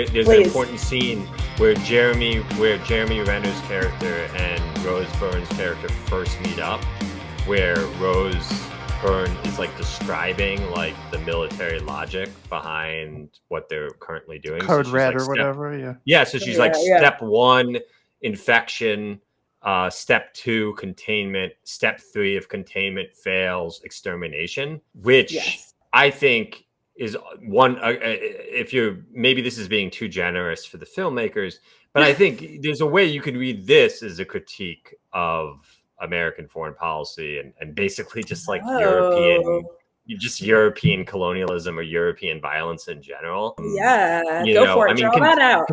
there's an important scene where Jeremy Renner's character and Rose Byrne's character first meet up, where Rose Byrne is like describing like the military logic behind what they're currently doing. Code red like or whatever. So she's step 1, infection. Step 2, containment. Step 3, if containment fails, extermination, which I think is one. If you're, maybe this is being too generous for the filmmakers, but I think there's a way you could read this as a critique of American foreign policy and basically just like European colonialism or European violence in general. Go for it. Draw that out.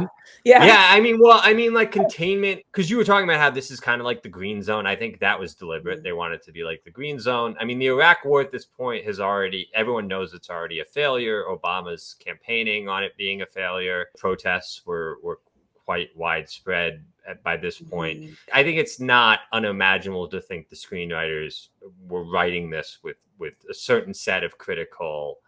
Like containment, because you were talking about how this is kind of like the green zone. I think that was deliberate. They wanted to be like the green zone. I mean, the Iraq war at this point everyone knows it's already a failure. Obama's campaigning on it being a failure. Protests were quite widespread by this point. I think it's not unimaginable to think the screenwriters were writing this with a certain set of critical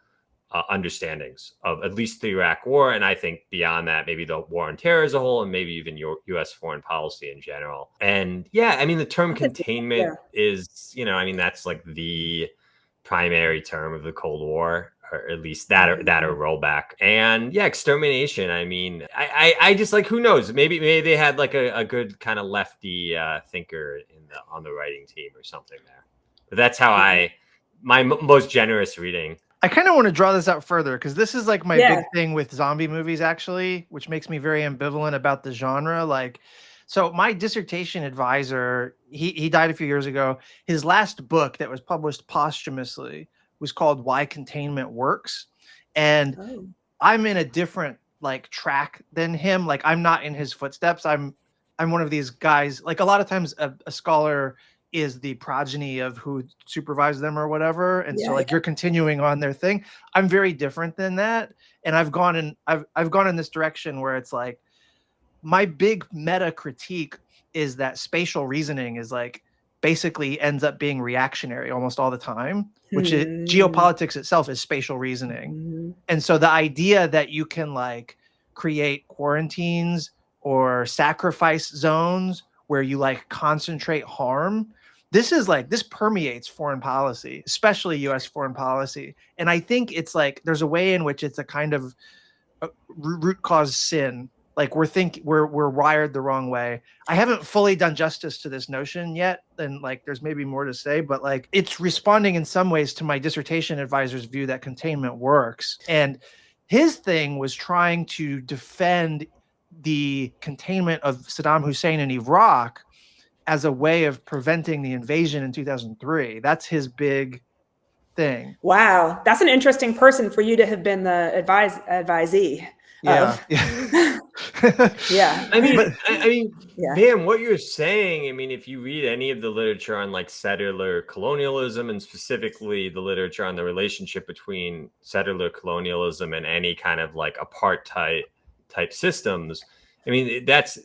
understandings of at least the Iraq war. And I think beyond that, maybe the war on terror as a whole, and maybe even U.S. foreign policy in general. And the term containment is, that's like the primary term of the Cold War, or at least that or rollback. And extermination. I mean, I just like, who knows? Maybe they had like a good kind of lefty thinker on the writing team or something there. But that's how my most generous reading. I kind of want to draw this out further because this is like my big thing with zombie movies, actually, which makes me very ambivalent about the genre. Like, so my dissertation advisor, he died a few years ago. His last book that was published posthumously was called Why Containment Works. And I'm in a different like track than him. Like, I'm not in his footsteps. I'm one of these guys. Like, a lot of times a scholar is the progeny of who supervised them or whatever. And so like you're continuing on their thing. I'm very different than that. And I've gone in this direction where it's like, my big meta critique is that spatial reasoning is like basically ends up being reactionary almost all the time, which is geopolitics itself is spatial reasoning. And so the idea that you can like create quarantines or sacrifice zones where you like concentrate harm, this permeates foreign policy, especially US foreign policy. And I think it's like, there's a way in which it's a kind of root cause sin. Like we're wired the wrong way. I haven't fully done justice to this notion yet. And like, there's maybe more to say, but like it's responding in some ways to my dissertation advisor's view that containment works. And his thing was trying to defend the containment of Saddam Hussein in Iraq as a way of preventing the invasion in 2003. That's his big thing. Wow. That's an interesting person for you to have been the advisee. Yeah. Yeah. I mean, man, what you're saying, I mean, if you read any of the literature on like settler colonialism, and specifically the literature on the relationship between settler colonialism and any kind of like apartheid type systems, I mean, that's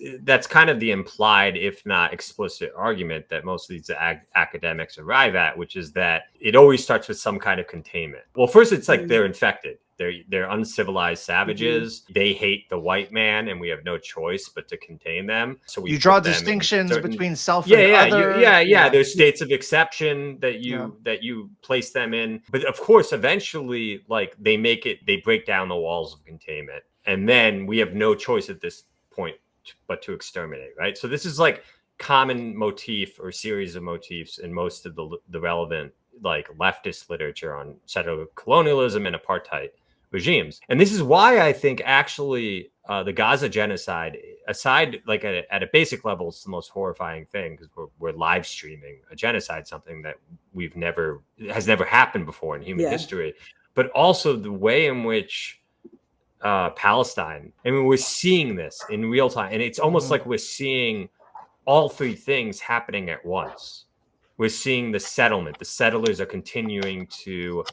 kind of the implied, if not explicit, argument that most of these academics arrive at, which is that it always starts with some kind of containment. Well, first, it's like they're infected. They're uncivilized savages. They hate the white man, and we have no choice but to contain them. So we draw distinctions between self and other. There's states of exception that you place them in. But of course, eventually, like they break down the walls of containment, and then we have no choice at this point but to exterminate. Right. So this is like common motif or series of motifs in most of the relevant like leftist literature on settler colonialism and apartheid regimes. And this is why I think actually the Gaza genocide, aside like at a basic level, it's the most horrifying thing because we're live streaming a genocide, something that has never happened before in human history. But also the way in which Palestine, I mean, we're seeing this in real time, and it's almost like we're seeing all three things happening at once. We're seeing the settlement. The settlers are continuing to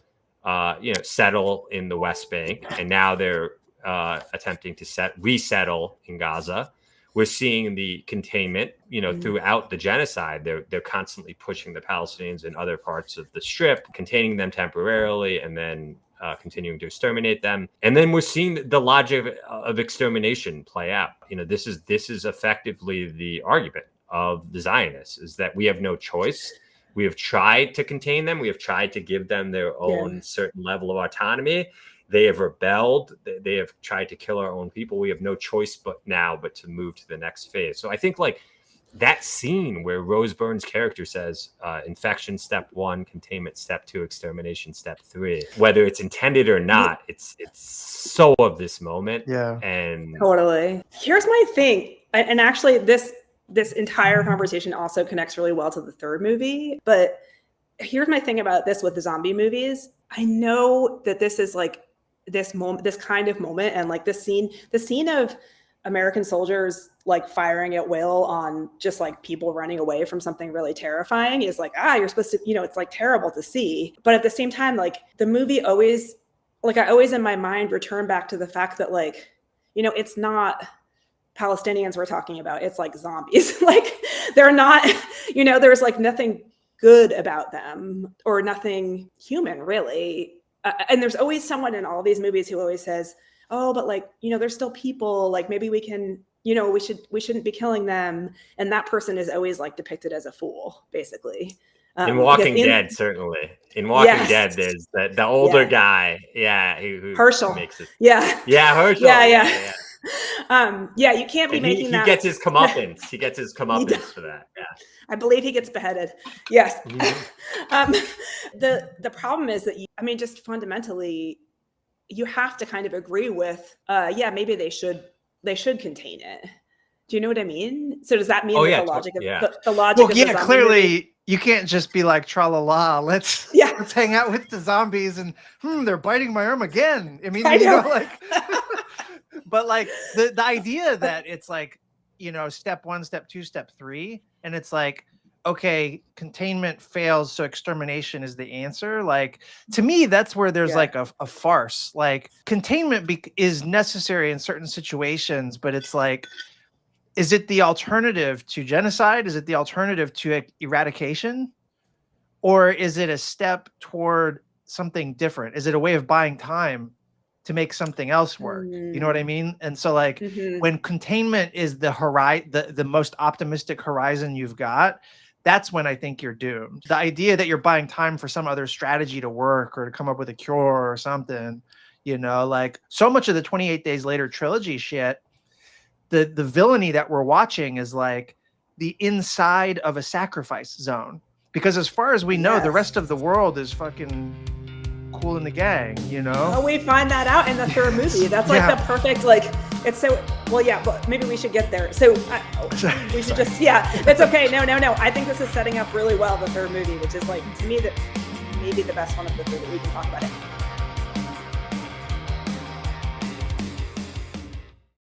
settle in the West Bank, and now they're attempting to resettle in Gaza. We're seeing the containment, throughout the genocide. They're constantly pushing the Palestinians in other parts of the Strip, containing them temporarily, and then continuing to exterminate them. And then we're seeing the logic of extermination play out. This is effectively the argument of the Zionists, is that we have no choice. We have tried to contain them. We have tried to give them their own certain level of autonomy. They have rebelled. They have tried to kill our own people. We have no choice but to move to the next phase. So I think like that scene where Rose Byrne's character says, infection step 1, containment step 2, extermination step 3, whether it's intended or not, it's so of this moment. Yeah. And totally. Here's my thing. And actually this entire conversation also connects really well to the third movie. But here's my thing about this with the zombie movies. I know that this is like this moment, this kind of moment, and like the scene of American soldiers like firing at will on just like people running away from something really terrifying is like, you're supposed to, it's like terrible to see. But at the same time, like the movie always, like I always in my mind return back to the fact that like, it's not Palestinians we're talking about. It's like zombies. Like they're not, there's like nothing good about them or nothing human really. And there's always someone in all these movies who always says, oh, but like, there's still people, like maybe we can, we shouldn't be killing them. And that person is always like depicted as a fool, basically. In Walking Dead, certainly. In Walking Dead, there's the older guy. Yeah. Who Herschel. Makes it. Yeah. Yeah, Herschel. Yeah. You can't be making that. He gets his comeuppance. He gets his comeuppance for that. Yeah. I believe he gets beheaded. Yes. Mm-hmm. The problem is that just fundamentally, you have to kind of agree with, maybe they should contain it. Do you know what I mean? So does that mean that the logic of the logic? Well, of yeah, clearly you can't just be like tra la la. Let's hang out with the zombies and they're biting my arm again. I mean, like, but like the idea that it's like step 1, step 2, step 3, and it's like, okay, containment fails, so extermination is the answer. Like, to me, that's where there's like a farce. Like, containment is necessary in certain situations, but it's like, is it the alternative to genocide? Is it the alternative to eradication? Or is it a step toward something different? Is it a way of buying time to make something else work? You know what I mean? And so like when containment is the most optimistic horizon you've got, that's when I think you're doomed. The idea that you're buying time for some other strategy to work or to come up with a cure or something, like so much of the 28 Days Later trilogy shit, the villainy that we're watching is like the inside of a sacrifice zone. Because as far as we know, the rest of the world is fucking cool in the gang, Oh, we find that out in the third movie. That's like the perfect, like, it's so, but maybe we should get there. So we should just, it's okay. No. I think this is setting up really well the third movie, which is like, to me, that maybe the best one of the three that we can talk about it.